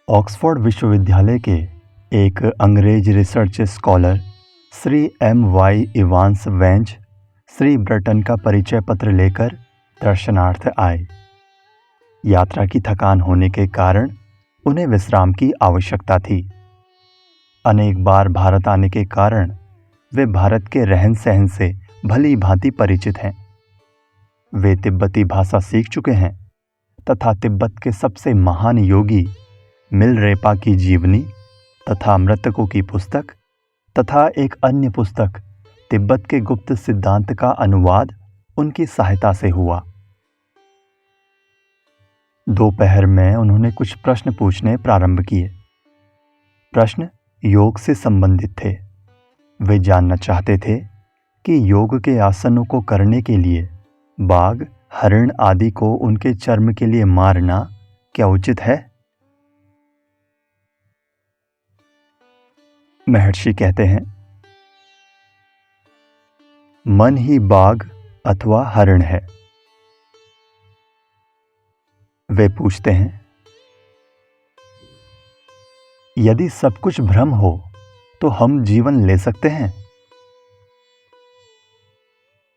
Oxford विश्वविद्यालय के एक अंग्रेज research scholar Shri M.Y. Evans वेंज श्री ब्रटन का परिचय पत्र लेकर दर्शनार्थ आए। यात्रा की थकान होने के कारण उन्हें विश्राम की आवश्यकता थी। अनेक बार भारत आने के कारण वे भारत के रहन सहन से भली भांति परिचित हैं। वे तिब्बती भाषा सीख चुके हैं तथा तिब्बत के सबसे महान योगी मिलरेपा की जीवनी तथा मृतकों की पुस्तक तथा एक अन्य पुस्तक तिब्बत के गुप्त सिद्धांत का अनुवाद उनकी सहायता से हुआ। दोपहर में उन्होंने कुछ प्रश्न पूछने प्रारंभ किए। प्रश्न योग से संबंधित थे। वे जानना चाहते थे कि योग के आसनों को करने के लिए बाघ, हरिण आदि को उनके चर्म के लिए मारना क्या उचित है? महर्षि कहते हैं, मन ही बाघ अथवा हरिण है। वे पूछते हैं, यदि सब कुछ भ्रम हो तो हम जीवन ले सकते हैं?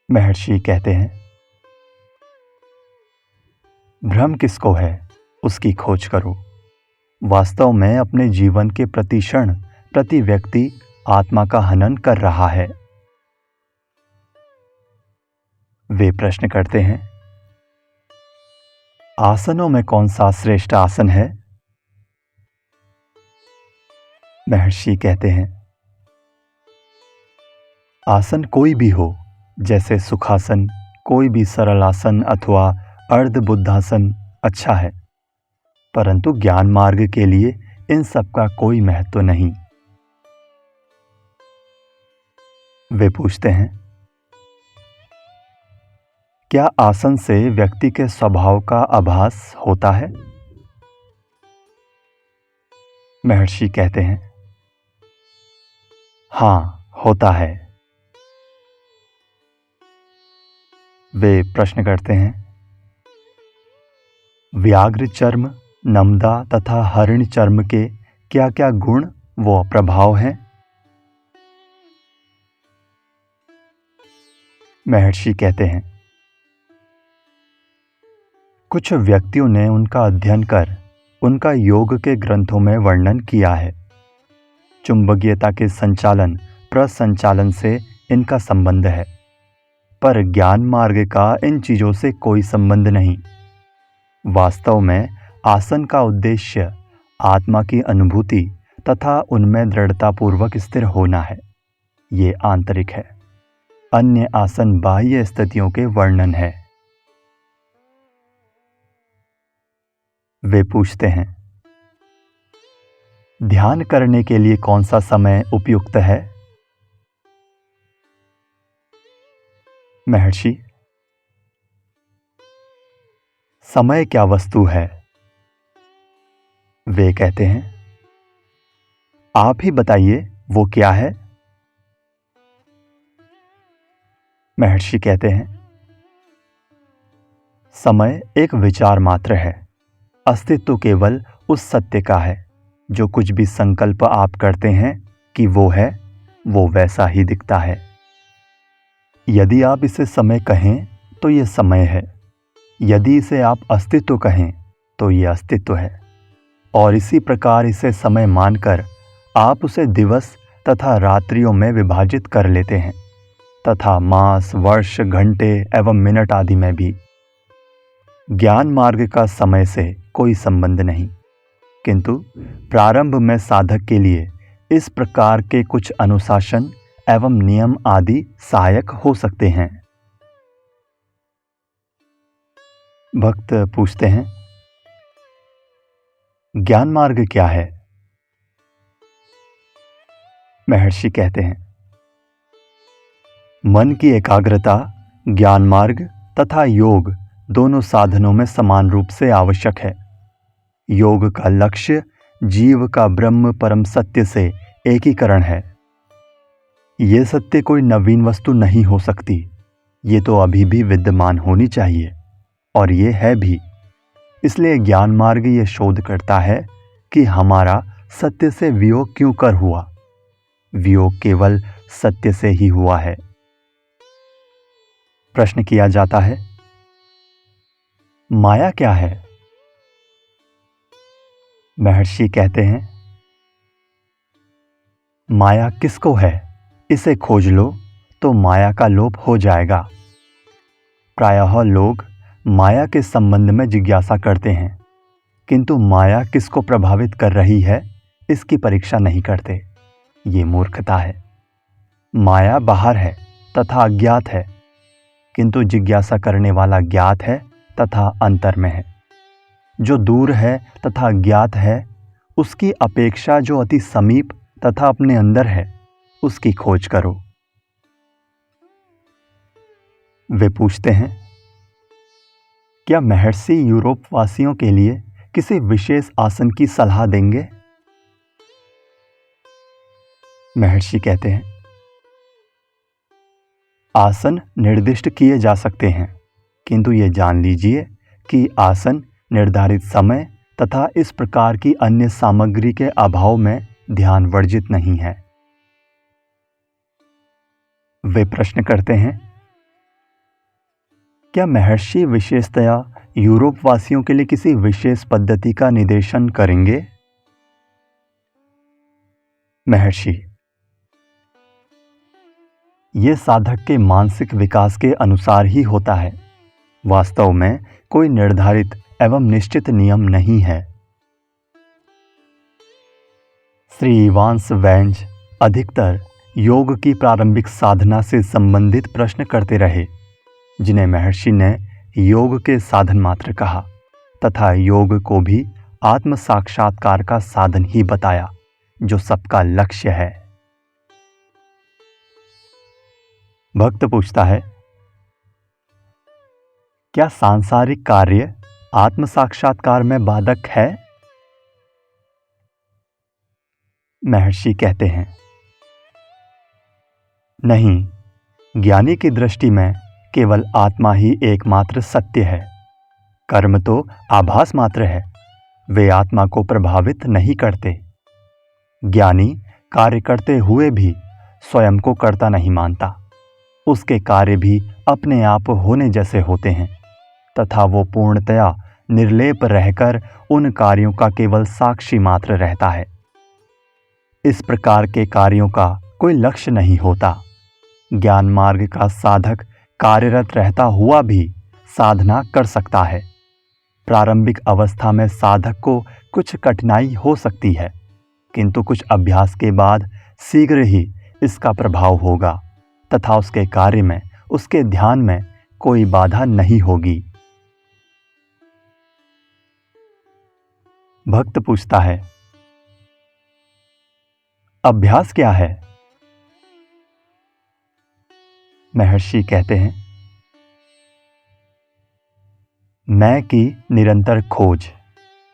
महर्षि कहते हैं, भ्रम किसको है उसकी खोज करो। वास्तव में अपने जीवन के प्रति क्षण प्रति व्यक्ति आत्मा का हनन कर रहा है। वे प्रश्न करते हैं, आसनों में कौन सा श्रेष्ठ आसन है? महर्षि कहते हैं, आसन कोई भी हो, जैसे सुखासन, कोई भी सरल आसन अथवा अर्ध बुद्धासन अच्छा है, परंतु ज्ञान मार्ग के लिए इन सब का कोई महत्व नहीं। वे पूछते हैं, क्या आसन से व्यक्ति के स्वभाव का आभास होता है? महर्षि कहते हैं, हाँ, होता है। वे प्रश्न करते हैं, व्याघ्र चर्म, नमदा तथा हरिण चर्म के क्या क्या गुण व प्रभाव हैं? महर्षि कहते हैं, कुछ व्यक्तियों ने उनका अध्ययन कर उनका योग के ग्रंथों में वर्णन किया है। चुंबकीयता के संचालन प्रसंचालन से इनका संबंध है, पर ज्ञान मार्ग का इन चीजों से कोई संबंध नहीं। वास्तव में आसन का उद्देश्य आत्मा की अनुभूति तथा उनमें दृढ़तापूर्वक स्थिर होना है। ये आंतरिक है। अन्य आसन बाह्य स्थितियों के वर्णन है। वे पूछते हैं, ध्यान करने के लिए कौन सा समय उपयुक्त है? महर्षि, समय क्या वस्तु है? वे कहते हैं, आप ही बताइए वो क्या है? महर्षि कहते हैं, समय एक विचार मात्र है। अस्तित्व केवल उस सत्य का है जो कुछ भी संकल्प आप करते हैं कि वो है, वो वैसा ही दिखता है। यदि आप इसे समय कहें तो ये समय है, यदि इसे आप अस्तित्व कहें तो ये अस्तित्व है, और इसी प्रकार इसे समय मानकर आप उसे दिवस तथा रात्रियों में विभाजित कर लेते हैं, तथा मास, वर्ष, घंटे एवं मिनट आदि में भी। ज्ञान मार्ग का समय से कोई संबंध नहीं, किंतु प्रारंभ में साधक के लिए इस प्रकार के कुछ अनुशासन एवं नियम आदि सहायक हो सकते हैं। भक्त पूछते हैं, ज्ञान मार्ग क्या है? महर्षि कहते हैं, मन की एकाग्रता ज्ञान मार्ग तथा योग दोनों साधनों में समान रूप से आवश्यक है। योग का लक्ष्य जीव का ब्रह्म परम सत्य से एकीकरण है। ये सत्य कोई नवीन वस्तु नहीं हो सकती, ये तो अभी भी विद्यमान होनी चाहिए, और ये है भी। इसलिए ज्ञान मार्ग ये शोध करता है कि हमारा सत्य से वियोग क्यों कर हुआ। वियोग केवल सत्य से ही हुआ है। प्रश्न किया जाता है, माया क्या है? महर्षि कहते हैं, माया किसको है, इसे खोज लो तो माया का लोप हो जाएगा। प्रायः लोग माया के संबंध में जिज्ञासा करते हैं, किंतु माया किसको प्रभावित कर रही है इसकी परीक्षा नहीं करते। ये मूर्खता है। माया बाहर है तथा अज्ञात है, किंतु जिज्ञासा करने वाला ज्ञात है तथा अंतर में है। जो दूर है तथा ज्ञात है, उसकी अपेक्षा जो अति समीप तथा अपने अंदर है, उसकी खोज करो। वे पूछते हैं, क्या महर्षि यूरोप वासियों के लिए किसी विशेष आसन की सलाह देंगे? महर्षि कहते हैं, आसन निर्दिष्ट किए जा सकते हैं, किंतु ये जान लीजिए कि आसन निर्धारित समय तथा इस प्रकार की अन्य सामग्री के अभाव में ध्यान वर्जित नहीं है। वे प्रश्न करते हैं, क्या महर्षि विशेषतया यूरोप वासियों के लिए किसी विशेष पद्धति का निर्देशन करेंगे? महर्षि, ये साधक के मानसिक विकास के अनुसार ही होता है। वास्तव में कोई निर्धारित एवं निश्चित नियम नहीं है। श्री इवांस वेंज अधिकतर योग की प्रारंभिक साधना से संबंधित प्रश्न करते रहे, जिन्हें महर्षि ने योग के साधन मात्र कहा तथा योग को भी आत्म साक्षात्कार का साधन ही बताया, जो सबका लक्ष्य है। भक्त पूछता है, क्या सांसारिक कार्य आत्म साक्षात्कार में बाधक है? महर्षि कहते हैं, नहीं, ज्ञानी की दृष्टि में केवल आत्मा ही एकमात्र सत्य है। कर्म तो आभास मात्र है, वे आत्मा को प्रभावित नहीं करते। ज्ञानी कार्य करते हुए भी स्वयं को कर्ता नहीं मानता। उसके कार्य भी अपने आप होने जैसे होते हैं तथा वो पूर्णतया निर्लेप रहकर उन कार्यों का केवल साक्षी मात्र रहता है। इस प्रकार के कार्यों का कोई लक्ष्य नहीं होता। ज्ञान मार्ग का साधक कार्यरत रहता हुआ भी साधना कर सकता है। प्रारंभिक अवस्था में साधक को कुछ कठिनाई हो सकती है, किंतु कुछ अभ्यास के बाद शीघ्र ही इसका प्रभाव होगा तथा उसके कार्य में, उसके ध्यान में कोई बाधा नहीं होगी। भक्त पूछता है, अभ्यास क्या है? महर्षि कहते हैं, मैं की निरंतर खोज,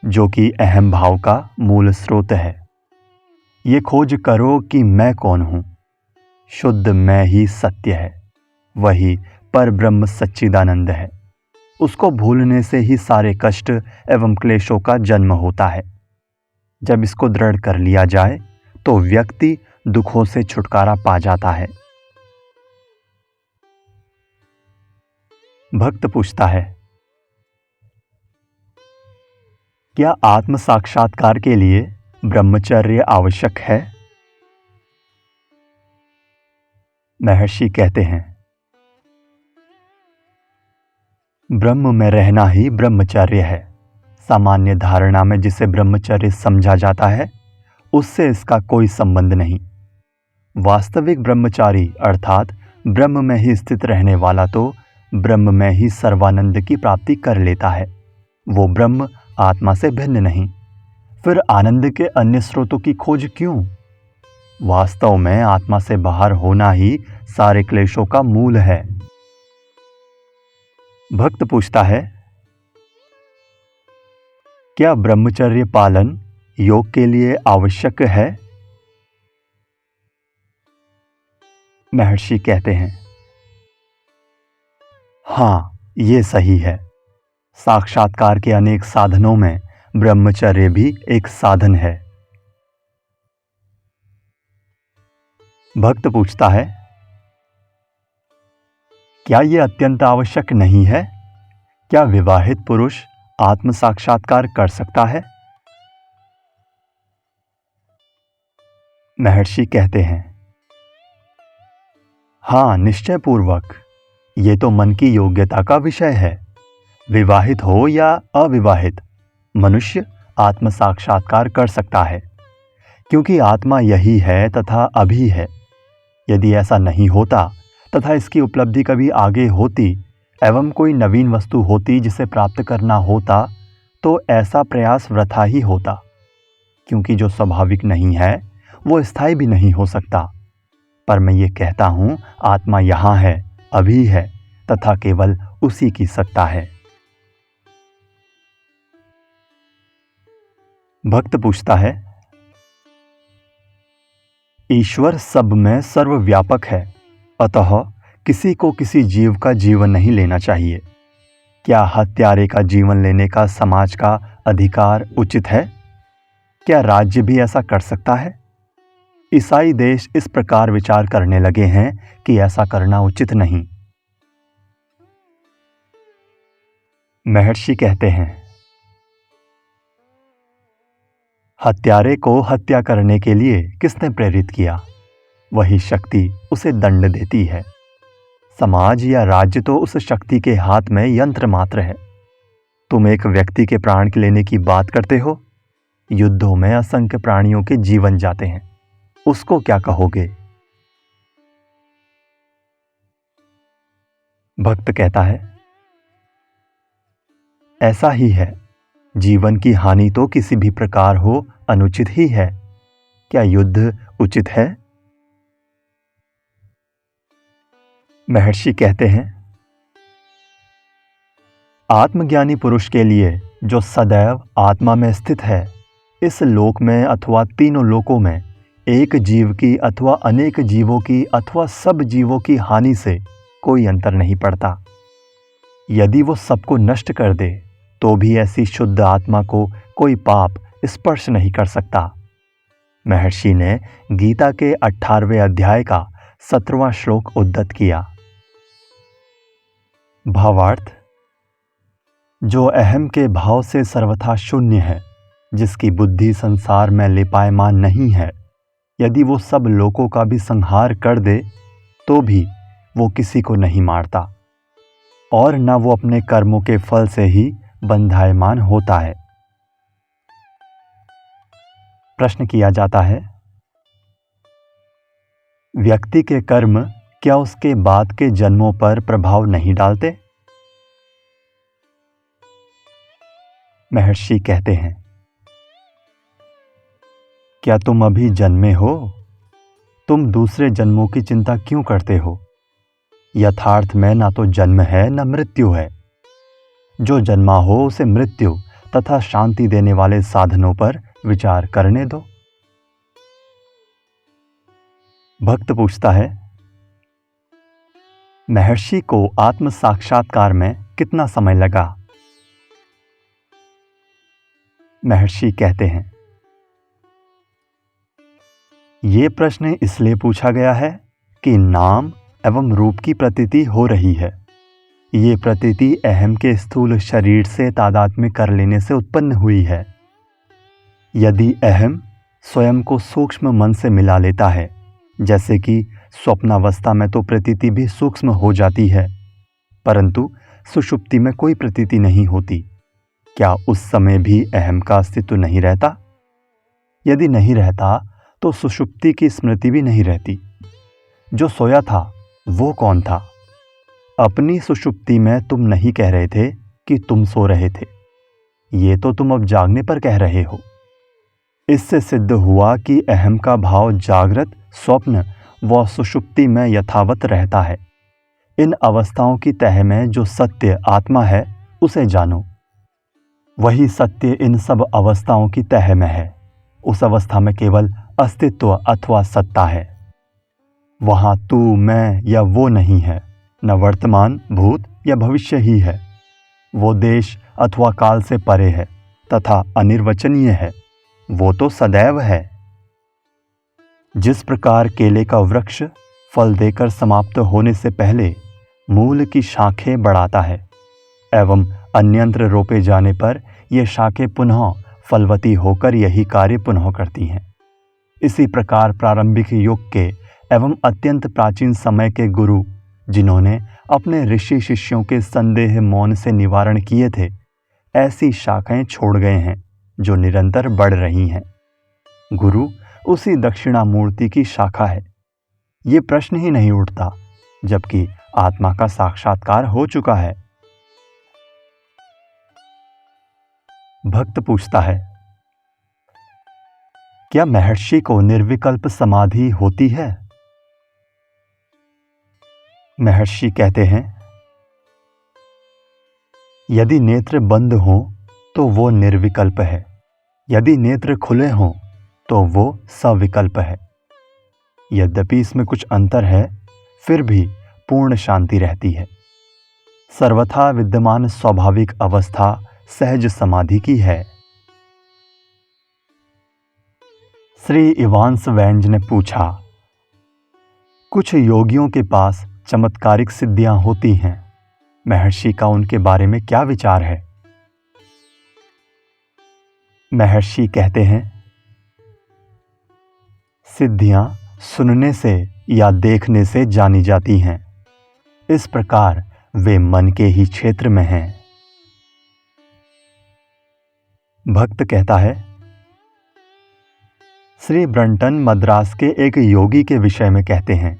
जो कि अहम भाव का मूल स्रोत है। ये खोज करो कि मैं कौन हूं। शुद्ध मैं ही सत्य है, वही पर ब्रह्म सच्चिदानंद है। उसको भूलने से ही सारे कष्ट एवं क्लेशों का जन्म होता है। जब इसको दृढ़ कर लिया जाए तो व्यक्ति दुखों से छुटकारा पा जाता है। भक्त पूछता है, क्या आत्म साक्षात्कार के लिए ब्रह्मचर्य आवश्यक है? महर्षि कहते हैं, ब्रह्म में रहना ही ब्रह्मचर्य है। सामान्य धारणा में जिसे ब्रह्मचर्य समझा जाता है, उससे इसका कोई संबंध नहीं। वास्तविक ब्रह्मचारी अर्थात ब्रह्म में ही स्थित रहने वाला तो ब्रह्म में ही सर्वानंद की प्राप्ति कर लेता है। वो ब्रह्म आत्मा से भिन्न नहीं। फिर आनंद के अन्य स्रोतों की खोज क्यों? वास्तव में आत्मा से बाहर होना ही सारे क्लेशों का मूल है। भक्त पूछता है, क्या ब्रह्मचर्य पालन योग के लिए आवश्यक है? महर्षि कहते हैं, हाँ, ये सही है। साक्षात्कार के अनेक साधनों में ब्रह्मचर्य भी एक साधन है। भक्त पूछता है, क्या यह अत्यंत आवश्यक नहीं है? क्या विवाहित पुरुष आत्म साक्षात्कार कर सकता है? महर्षि कहते हैं, हाँ, निश्चय पूर्वक। ये तो मन की योग्यता का विषय है। विवाहित हो या अविवाहित, मनुष्य आत्म साक्षात्कार कर सकता है, क्योंकि आत्मा यही है तथा अभी है। यदि ऐसा नहीं होता तथा इसकी उपलब्धि कभी आगे होती एवं कोई नवीन वस्तु होती जिसे प्राप्त करना होता, तो ऐसा प्रयास वृथा ही होता, क्योंकि जो स्वाभाविक नहीं है वो स्थायी भी नहीं हो सकता। पर मैं ये कहता हूँ, आत्मा यहाँ है, अभी है तथा केवल उसी की सत्ता है। भक्त पूछता है, ईश्वर सब में सर्वव्यापक है, अतः किसी को किसी जीव का जीवन नहीं लेना चाहिए। क्या हत्यारे का जीवन लेने का समाज का अधिकार उचित है? क्या राज्य भी ऐसा कर सकता है? ईसाई देश इस प्रकार विचार करने लगे हैं कि ऐसा करना उचित नहीं। महर्षि कहते हैं, हत्यारे को हत्या करने के लिए किसने प्रेरित किया? वही शक्ति उसे दंड देती है। समाज या राज्य तो उस शक्ति के हाथ में यंत्र मात्र है। तुम एक व्यक्ति के प्राण लेने की बात करते हो। युद्धों में असंख्य प्राणियों के जीवन जाते हैं, उसको क्या कहोगे? भक्त कहता है, ऐसा ही है। जीवन की हानि तो किसी भी प्रकार हो अनुचित ही है। क्या युद्ध उचित है? महर्षि कहते हैं, आत्मज्ञानी पुरुष के लिए जो सदैव आत्मा में स्थित है, इस लोक में अथवा तीनों लोकों में एक जीव की अथवा अनेक जीवों की अथवा सब जीवों की हानि से कोई अंतर नहीं पड़ता। यदि वो सबको नष्ट कर दे तो भी ऐसी शुद्ध आत्मा को कोई पाप स्पर्श नहीं कर सकता। महर्षि ने गीता के 18वें अध्याय का 17वां श्लोक उद्धत किया। भावार्थ, जो अहम के भाव से सर्वथा शून्य है, जिसकी बुद्धि संसार में लिपायमान नहीं है, यदि वो सब लोगों का भी संहार कर दे तो भी वो किसी को नहीं मारता, और न वो अपने कर्मों के फल से ही बंधायमान होता है। प्रश्न किया जाता है, व्यक्ति के कर्म क्या उसके बाद के जन्मों पर प्रभाव नहीं डालते? महर्षि कहते हैं, क्या तुम अभी जन्मे हो? तुम दूसरे जन्मों की चिंता क्यों करते हो? यथार्थ में ना तो जन्म है न मृत्यु है। जो जन्मा हो उसे मृत्यु तथा शांति देने वाले साधनों पर विचार करने दो। भक्त पूछता है, महर्षि को आत्म साक्षात्कार में कितना समय लगा? महर्षि कहते हैं, ये प्रश्न इसलिए पूछा गया है कि नाम एवं रूप की प्रतीति हो रही है। ये प्रतीति अहम के स्थूल शरीर से तादात्म्य कर लेने से उत्पन्न हुई है। यदि अहम स्वयं को सूक्ष्म मन से मिला लेता है, जैसे कि स्वप्नावस्था में तो प्रतीति भी सूक्ष्म हो जाती है, परंतु सुषुप्ति में कोई प्रतीति नहीं होती, क्या उस समय भी अहम का अस्तित्व नहीं रहता? यदि नहीं रहता तो सुषुप्ति की स्मृति भी नहीं रहती। जो सोया था वो कौन था? अपनी सुषुप्ति में तुम नहीं कह रहे थे कि तुम सो रहे थे, ये तो तुम अब जागने पर कह रहे हो। इससे सिद्ध हुआ कि अहम का भाव जागृत, स्वप्न व सुषुप्ति में यथावत रहता है। इन अवस्थाओं की तह में जो सत्य आत्मा है उसे जानो। वही सत्य इन सब अवस्थाओं की तह में है। उस अवस्था में केवल अस्तित्व अथवा सत्ता है। वहाँ तू, मैं या वो नहीं है, न वर्तमान, भूत या भविष्य ही है। वो देश अथवा काल से परे है, तथा अनिर्वचनीय है, वो तो सदैव है। जिस प्रकार केले का वृक्ष फल देकर समाप्त होने से पहले मूल की शाखें बढ़ाता है एवं अन्यत्र रोपे जाने पर ये शाखें पुनः फलवती होकर यही कार्य पुनः करती हैं, इसी प्रकार प्रारंभिक युग के एवं अत्यंत प्राचीन समय के गुरु जिन्होंने अपने ऋषि शिष्यों के संदेह मौन से निवारण किए थे, ऐसी शाखाएं छोड़ गए हैं जो निरंतर बढ़ रही हैं। गुरु उसी दक्षिणामूर्ति की शाखा है। ये प्रश्न ही नहीं उठता, जबकि आत्मा का साक्षात्कार हो चुका है। भक्त पूछता है, क्या महर्षि को निर्विकल्प समाधि होती है? महर्षि कहते हैं, यदि नेत्र बंद हों तो वो निर्विकल्प है, यदि नेत्र खुले हों तो वो सविकल्प है। यद्यपि इसमें कुछ अंतर है, फिर भी पूर्ण शांति रहती है। सर्वथा विद्यमान स्वाभाविक अवस्था सहज समाधि की है। श्री इवांस वैंज ने पूछा, कुछ योगियों के पास चमत्कारिक सिद्धियां होती हैं, महर्षि का उनके बारे में क्या विचार है? महर्षि कहते हैं, सिद्धियां सुनने से या देखने से जानी जाती हैं। इस प्रकार वे मन के ही क्षेत्र में हैं। भक्त कहता है, श्री ब्रंटन मद्रास के एक योगी के विषय में कहते हैं,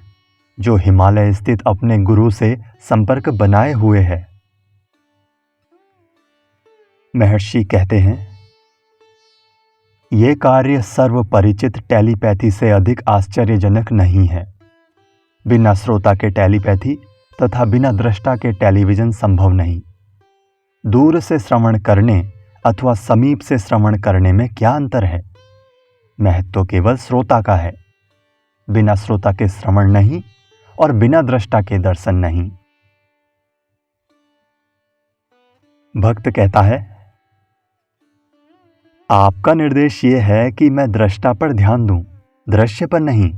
जो हिमालय स्थित अपने गुरु से संपर्क बनाए हुए है। महर्षि कहते हैं, ये कार्य सर्वपरिचित टेलीपैथी से अधिक आश्चर्यजनक नहीं है। बिना श्रोता के टेलीपैथी तथा बिना दृष्टा के टेलीविजन संभव नहीं। दूर से श्रवण करने अथवा समीप से श्रवण करने में क्या अंतर है? महत्व केवल श्रोता का है। बिना श्रोता के श्रवण नहीं और बिना दृष्टा के दर्शन नहीं। भक्त कहता है, आपका निर्देश ये है कि मैं दृष्टा पर ध्यान दूं, दृश्य पर नहीं।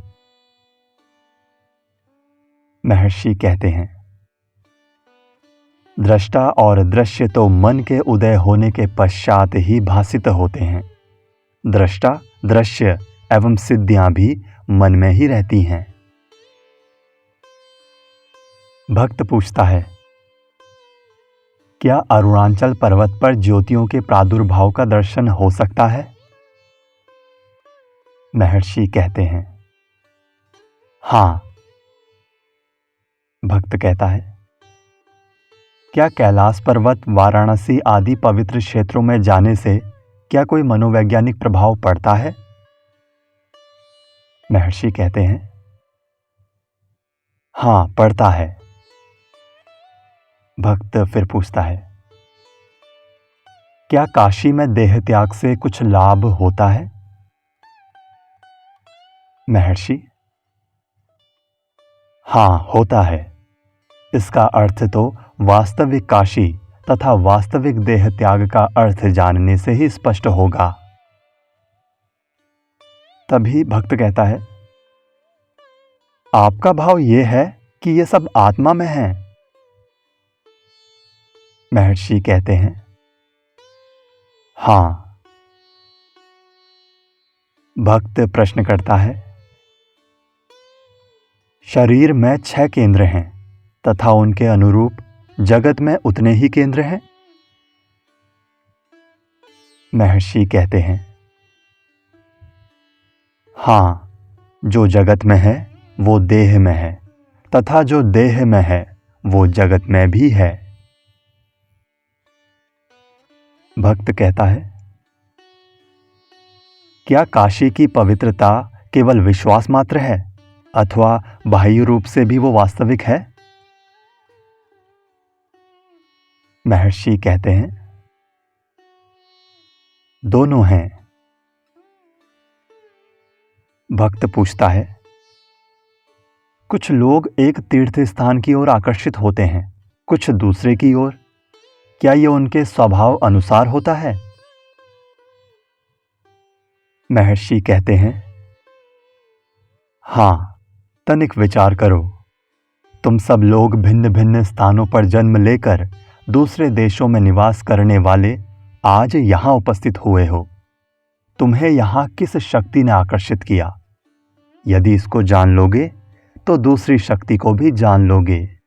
महर्षि कहते हैं, दृष्टा और दृश्य तो मन के उदय होने के पश्चात ही भासित होते हैं। दृष्टा, दृश्य एवं सिद्धियां भी मन में ही रहती हैं। भक्त पूछता है, क्या अरुणाचल पर्वत पर ज्योतियों के प्रादुर्भाव का दर्शन हो सकता है? महर्षि कहते हैं, हाँ। भक्त कहता है, क्या कैलाश पर्वत, वाराणसी आदि पवित्र क्षेत्रों में जाने से क्या कोई मनोवैज्ञानिक प्रभाव पड़ता है? महर्षि कहते हैं, हाँ, पड़ता है। भक्त फिर पूछता है, क्या काशी में देह त्याग से कुछ लाभ होता है? महर्षि, हाँ, होता है। इसका अर्थ तो वास्तविक काशी तथा वास्तविक देह त्याग का अर्थ जानने से ही स्पष्ट होगा। तभी भक्त कहता है, आपका भाव यह है कि यह सब आत्मा में है? महर्षि कहते हैं, हाँ। भक्त प्रश्न करता है, शरीर में 6 केंद्र हैं तथा उनके अनुरूप जगत में उतने ही केंद्र हैं? महर्षि कहते हैं, हाँ, जो जगत में है वो देह में है तथा जो देह में है वो जगत में भी है। भक्त कहता है, क्या काशी की पवित्रता केवल विश्वास मात्र है अथवा बाह्य रूप से भी वो वास्तविक है? महर्षि कहते हैं, दोनों हैं। भक्त पूछता है, कुछ लोग एक तीर्थ स्थान की ओर आकर्षित होते हैं, कुछ दूसरे की ओर। क्या ये उनके स्वभाव अनुसार होता है? महर्षि कहते हैं, हाँ, तनिक विचार करो। तुम सब लोग भिन्न भिन्न स्थानों पर जन्म लेकर दूसरे देशों में निवास करने वाले आज यहाँ उपस्थित हुए हो। तुम्हें यहाँ किस शक्ति ने आकर्षित किया? यदि इसको जान लोगे तो दूसरी शक्ति को भी जान लोगे।